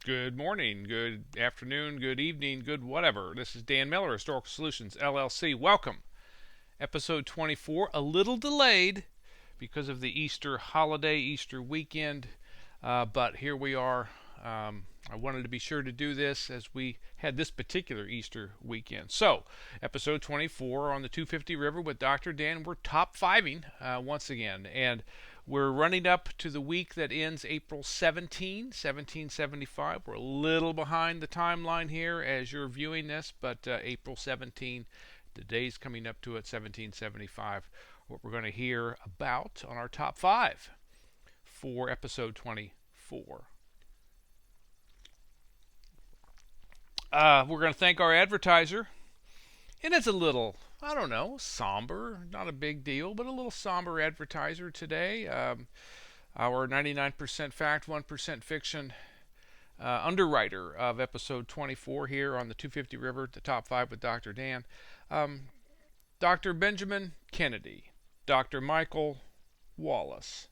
Good morning, good afternoon, good evening, good whatever. This is Dan Miller, Historical Solutions, LLC. Welcome. Episode 24, a little delayed because of the Easter holiday, Easter weekend, but here we are. I wanted to be sure to do this as we had this particular Easter weekend. So, episode 24 on the 250 River with Dr. Dan. We're top fiving once again, and we're running up to the week that ends April 17, 1775. We're a little behind the timeline here as you're viewing this, but April 17, the days coming up to it, 1775, what we're going to hear about on our top five for episode 24. We're going to thank our advertiser, and it's a little, I don't know, somber, not a big deal, but a little somber advertiser today. Our 99% fact, 1% fiction underwriter of episode 24 here on the 250 River, the top five with Dr. Dan. Dr. Benjamin Kennedy, Dr. Michael Wallace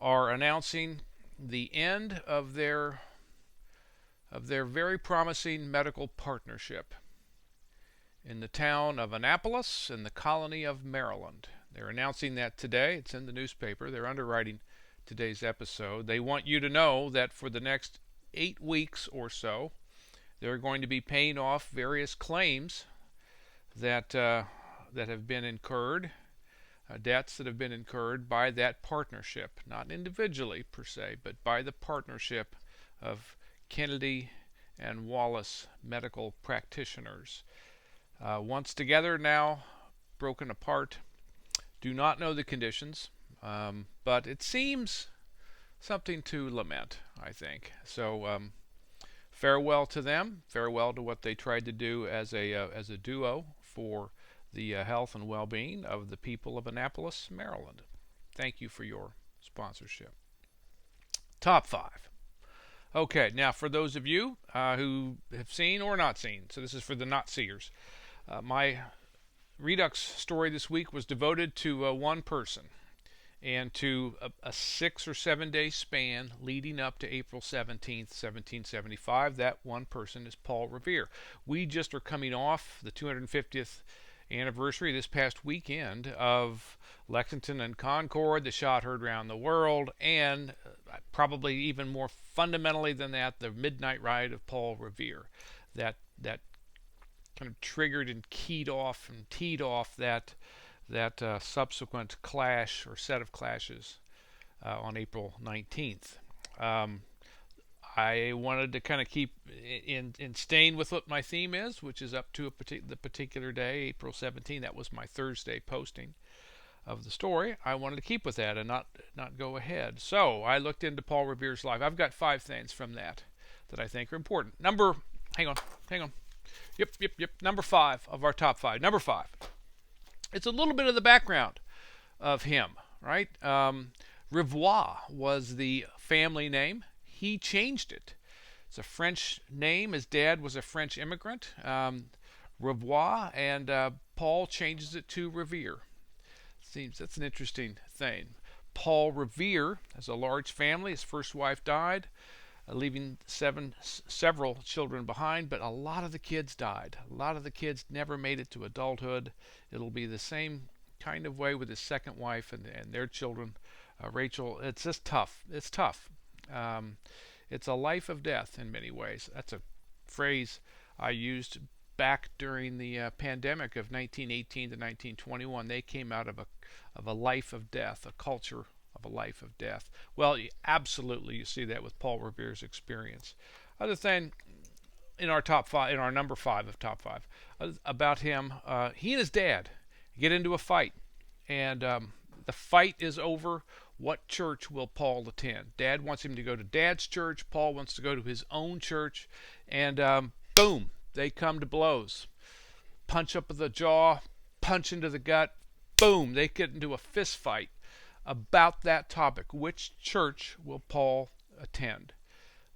are announcing the end of their very promising medical partnership in the town of Annapolis in the colony of Maryland. They're announcing that today. It's in the newspaper. They're underwriting today's episode. They want you to know that for the next 8 weeks or so, they're going to be paying off various claims that have been incurred, debts that have been incurred by that partnership, not individually per se, but by the partnership of Kennedy and Wallace medical practitioners. Once together, now broken apart. Do not know the conditions, but it seems something to lament, I think. So farewell to them. Farewell to what they tried to do as a duo for the health and well-being of the people of Annapolis, Maryland. Thank you for your sponsorship. Top five. Okay, now for those of you who have seen or not seen, so this is for the not seers, my Redux story this week was devoted to one person and to a 6 or 7 day span leading up to April 17th, 1775. That one person is Paul Revere. We just are coming off the 250th anniversary this past weekend of Lexington and Concord, the shot heard around the world, and probably even more fundamentally than that, the midnight ride of Paul Revere. That kind of triggered and keyed off and teed off that subsequent clash or set of clashes on April 19th. I wanted to kind of keep in staying with what my theme is, which is up to the particular day, April 17. That was my Thursday posting of the story. I wanted to keep with that and not go ahead. So I looked into Paul Revere's life. I've got 5 things from that I think are important. Hang on. Yep. Number 5 of our top 5. Number 5. It's a little bit of the background of him, right? Revoix was the family name. He changed it. It's a French name. His dad was a French immigrant, Revoix, and Paul changes it to Revere. Seems that's an interesting thing. Paul Revere has a large family. His first wife died, leaving several children behind, but a lot of the kids died. A lot of the kids never made it to adulthood. It'll be the same kind of way with his second wife and their children. Rachel, it's just tough. It's tough. It's a life of death in many ways. That's a phrase I used back during the pandemic of 1918 to 1921. They came out of a life of death, a culture of a life of death. Well, absolutely, you see that with Paul Revere's experience. Other thing in our top 5, in our number 5 of top 5, about him, he and his dad get into a fight, and the fight is over what church will Paul attend. Dad wants him to go to Dad's church. Paul wants to go to his own church. And boom, they come to blows. Punch up the jaw, punch into the gut. Boom, they get into a fist fight about that topic. Which church will Paul attend?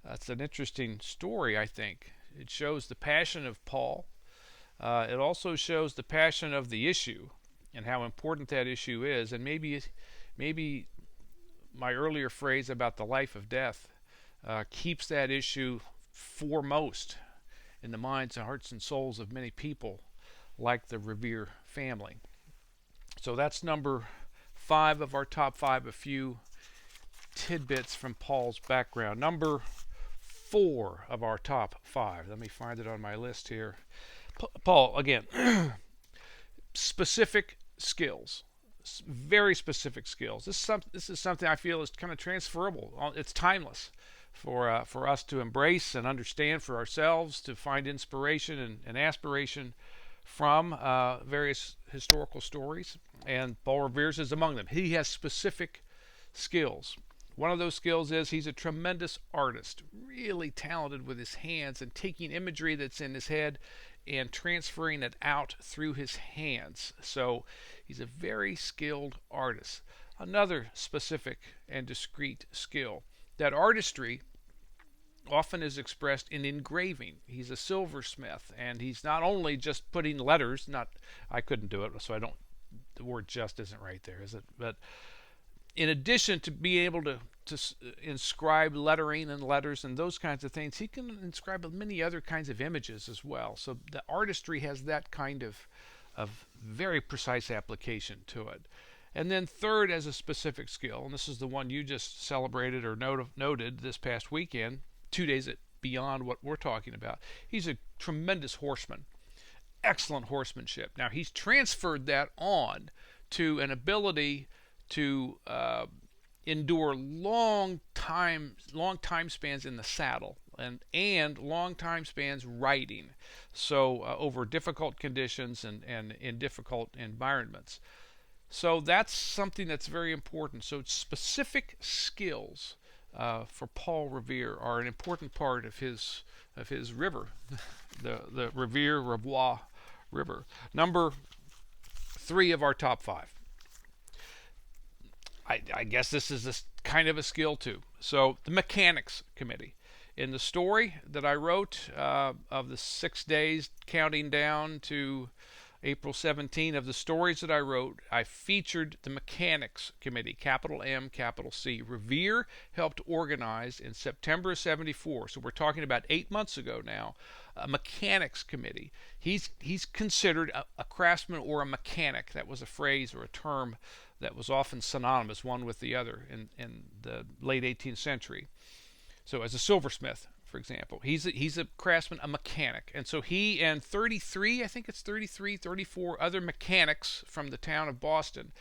That's an interesting story, I think. It shows the passion of Paul. It also shows the passion of the issue and how important that issue is. And maybe my earlier phrase about the life of death keeps that issue foremost in the minds and hearts and souls of many people like the Revere family. So that's number 5 of our top 5, a few tidbits from Paul's background. Number 4 of our top 5. Let me find it on my list here. Paul, again, specific skills, very specific skills. This is something I feel is kind of transferable. It's timeless for us to embrace and understand for ourselves, to find inspiration and aspiration from various historical stories. And Paul Revere's is among them. He has specific skills. One of those skills is he's a tremendous artist, really talented with his hands and taking imagery that's in his head and transferring it out through his hands. So he's a very skilled artist. Another specific and discrete skill. That artistry often is expressed in engraving. He's a silversmith, and he's not only just putting letters, I couldn't do it, so the word just isn't right there, is it? But in addition to being able to inscribe lettering and letters and those kinds of things, he can inscribe many other kinds of images as well. So the artistry has that kind of very precise application to it. And then third, as a specific skill, and this is the one you just celebrated or noted this past weekend, 2 days beyond what we're talking about, he's a tremendous horseman. Excellent horsemanship. Now, he's transferred that on to an ability to endure long time spans in the saddle and long time spans riding, so over difficult conditions and in difficult environments. So that's something that's very important. So specific skills for Paul Revere are an important part of his river, the Revoir River. Number 3 of our top 5. I guess this is a kind of a skill too. So the Mechanics Committee. In the story that I wrote of the 6 days counting down to April 17, of the stories that I wrote, I featured the Mechanics Committee, capital M, capital C. Revere helped organize in September of 74, so we're talking about 8 months ago now, a Mechanics Committee. He's considered a craftsman or a mechanic. That was a phrase or a term that was often synonymous one with the other in the late 18th century. So as a silversmith, for example, he's a craftsman, a mechanic. And so he and 34 other mechanics from the town of Boston,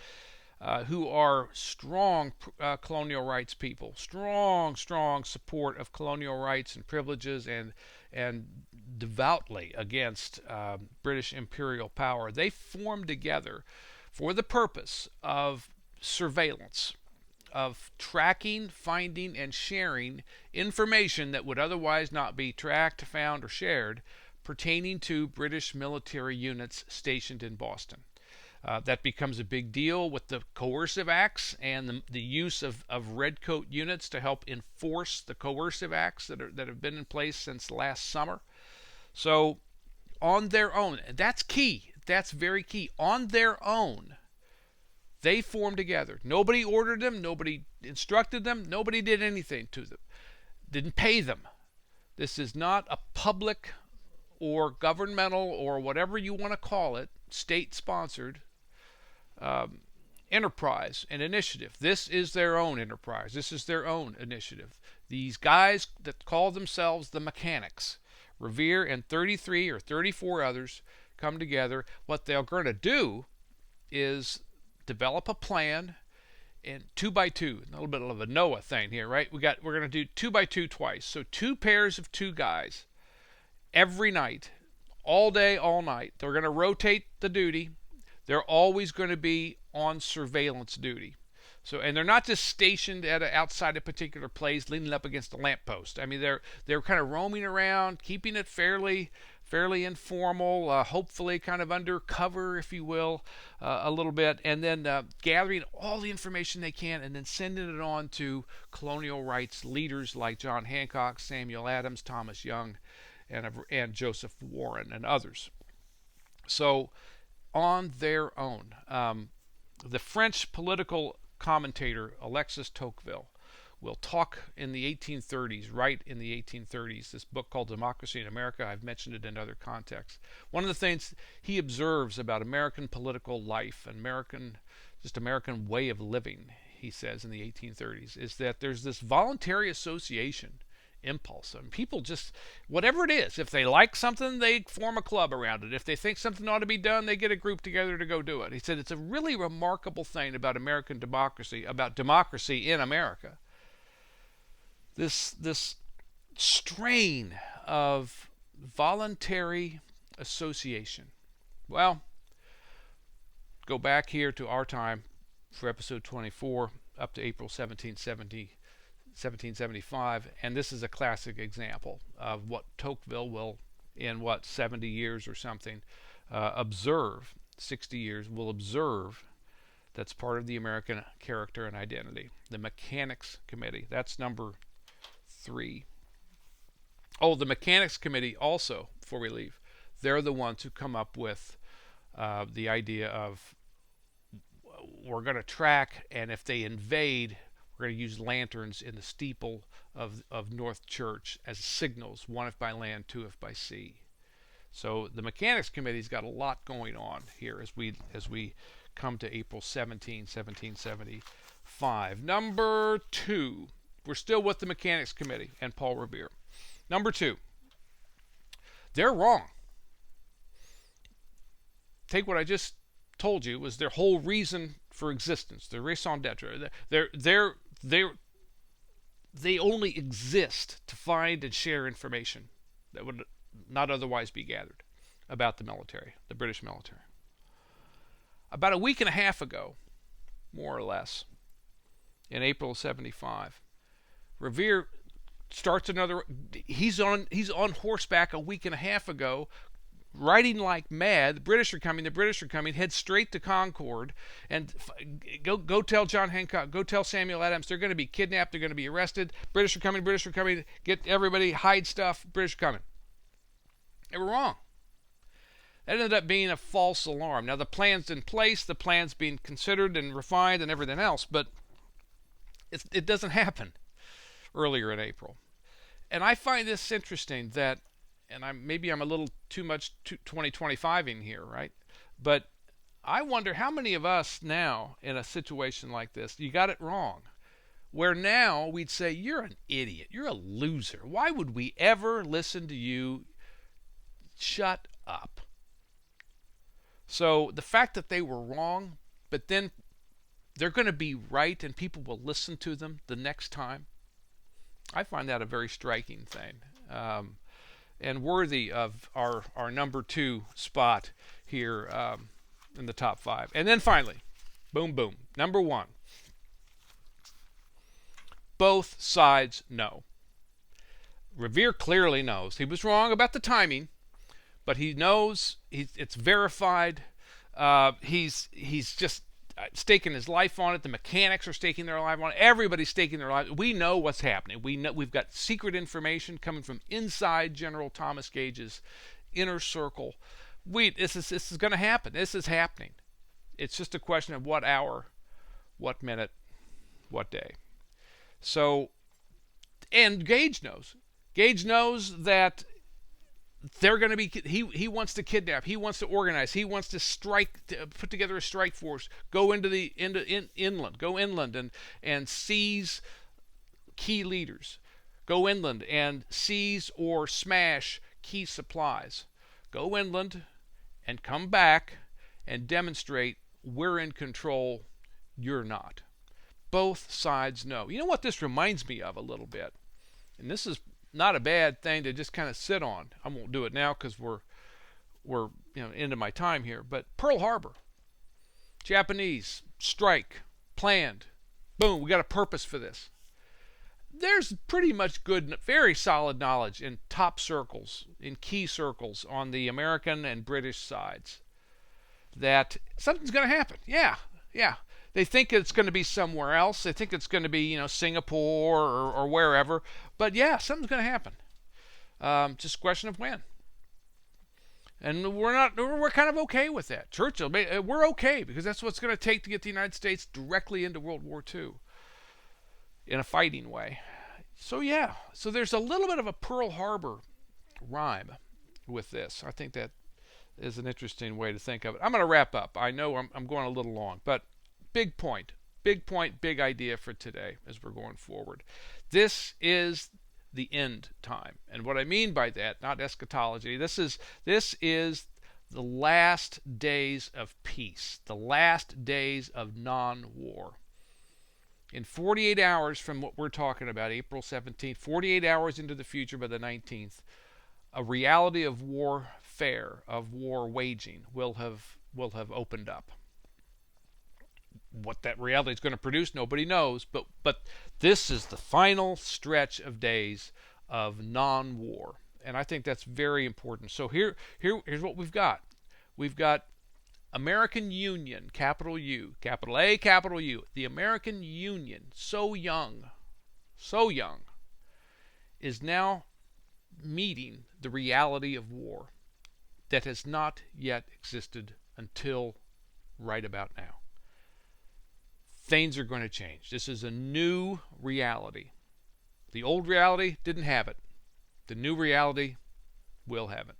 who are strong colonial rights people, strong support of colonial rights and privileges, and devoutly against British imperial power. They formed together for the purpose of surveillance, of tracking, finding, and sharing information that would otherwise not be tracked, found, or shared pertaining to British military units stationed in Boston. That becomes a big deal with the coercive acts and the use of redcoat units to help enforce the coercive acts that have been in place since last summer. So on their own, that's key. That's very key. On their own, they formed together. Nobody ordered them. Nobody instructed them. Nobody did anything to them. Didn't pay them. This is not a public or governmental or whatever you want to call it, state-sponsored enterprise and initiative. This is their own enterprise. This is their own initiative. These guys that call themselves the Mechanics, Revere and 33 or 34 others, come together. What they're going to do is develop a plan, and 2 by 2, a little bit of a Noah thing here, right? We're going to do 2 by 2 twice. So 2 pairs of 2 guys every night, all day, all night. They're going to rotate the duty. They're always going to be on surveillance duty. So, and they're not just stationed outside a particular place, leaning up against a lamppost. I mean, they're kind of roaming around, keeping it fairly informal, hopefully kind of undercover, if you will, a little bit, and then gathering all the information they can and then sending it on to colonial rights leaders like John Hancock, Samuel Adams, Thomas Young, and Joseph Warren and others. So on their own, the French political commentator Alexis Tocqueville We'll talk in the 1830s, right in the 1830s, this book called Democracy in America. I've mentioned it in other contexts. One of the things he observes about American political life and American way of living, he says in the 1830s, is that there's this voluntary association impulse. I mean, people just, whatever it is, if they like something, they form a club around it. If they think something ought to be done, they get a group together to go do it. He said it's a really remarkable thing about American democracy, about democracy in America. This strain of voluntary association. Well, go back here to our time for episode 24 up to April 1775, and this is a classic example of what Tocqueville will, in 70 years or something, observe, 60 years, will observe. That's part of the American character and identity. The Mechanics Committee, that's number 3. Oh, the Mechanics Committee also, before we leave, they're the ones who come up with the idea of we're going to track, and if they invade, we're going to use lanterns in the steeple of North Church as signals, one if by land, two if by sea. So the Mechanics Committee's got a lot going on here as we come to April 17, 1775. Number 2. We're still with the Mechanics Committee and Paul Revere. Number 2. They're wrong. Take what I just told you was their whole reason for existence, their raison d'etre. They only exist to find and share information that would not otherwise be gathered about the military, the British military. About a week and a half ago, more or less, in April of 75, Revere starts another. He's on horseback a week and a half ago, riding like mad. The British are coming. Head straight to Concord and go tell John Hancock. Go tell Samuel Adams. They're going to be kidnapped. They're going to be arrested. British are coming. Get everybody, hide stuff. British are coming. They were wrong. That ended up being a false alarm. Now the plan's in place. The plan's being considered and refined and everything else, but it doesn't happen earlier in April. And I find this interesting that, and maybe I'm a little too much 2025 in here, right? But I wonder how many of us now in a situation like this, you got it wrong, where now we'd say, you're an idiot, you're a loser. Why would we ever listen to you? Shut up. So the fact that they were wrong, but then they're going to be right and people will listen to them the next time, I find that a very striking thing, and worthy of our number 2 spot here in the top 5. And then finally, boom, boom, number 1. Both sides know. Revere clearly knows. He was wrong about the timing, but he knows it's verified. He's just staking his life on it. The mechanics are staking their life on it. Everybody's staking their life. We know what's happening. We've got secret information coming from inside General Thomas Gage's inner circle. This is going to happen. This is happening. It's just a question of what hour, what minute, what day. So, and Gage knows. Gage knows that they're going to be. He wants to kidnap. He wants to organize. He wants to strike. To put together a strike force. Go inland. Go inland and seize key leaders. Go inland and seize or smash key supplies. Go inland and come back and demonstrate we're in control. You're not. Both sides know. You know what this reminds me of a little bit, and this is not a bad thing to just kind of sit on. I won't do it now because we're into my time here. But Pearl Harbor, Japanese strike planned. Boom, we got a purpose for this. There's pretty much good, very solid knowledge in top circles, in key circles on the American and British sides that something's going to happen. Yeah. They think it's going to be somewhere else. They think it's going to be, Singapore or wherever. But yeah, something's going to happen. Just a question of when. And we're kind of okay with that. Churchill, we're okay because that's what it's going to take to get the United States directly into World War II. in a fighting way. So yeah, so there's a little bit of a Pearl Harbor rhyme with this. I think that is an interesting way to think of it. I'm going to wrap up. I know I'm going a little long, but big point, big idea for today as we're going forward. This is the end time, and what I mean by that, not eschatology. This is the last days of peace, the last days of non-war. In 48 hours from what we're talking about, April 17th, 48 hours into the future by the 19th, a reality of warfare, of war waging, will have opened up. What that reality is going to produce, nobody knows, but this is the final stretch of days of non-war, and I think that's very important. So here's what we've got. We've got American Union, capital U, capital A, capital U. The American Union, so young, is now meeting the reality of war that has not yet existed until right about now. Things are going to change. This is a new reality. The old reality didn't have it. The new reality will have it.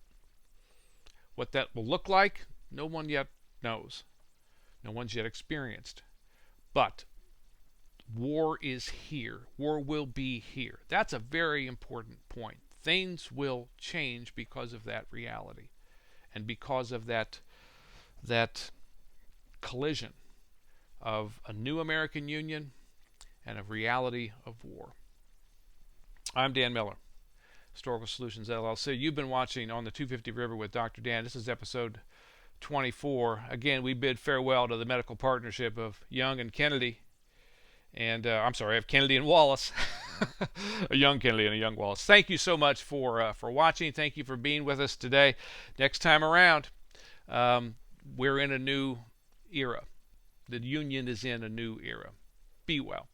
What that will look like, no one yet knows. No one's yet experienced. But war is here. War will be here. That's a very important point. Things will change because of that reality and because of that collision of a new American Union and a reality of war. I'm Dan Miller, Historical Solutions LLC. You've been watching On the 250 River with Dr. Dan. This is episode 24. Again, we bid farewell to the medical partnership of Young and Kennedy. And I'm sorry, I have Kennedy and Wallace. A young Kennedy and a young Wallace. Thank you so much for watching. Thank you for being with us today. Next time around, we're in a new era. The Union is in a new era. Be well.